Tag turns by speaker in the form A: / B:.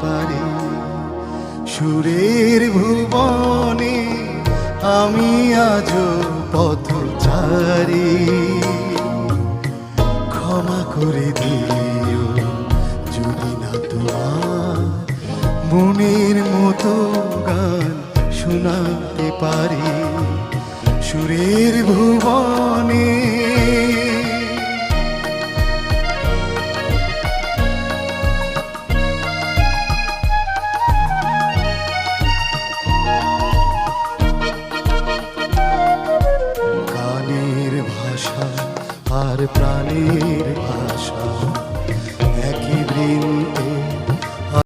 A: পারি। সুরের ভুবনে আমি আজও পথচারী, ক্ষমা করে দিও যদি না তোমার মনের মতো গান শোনাতে পারি। সুরের ভুবনে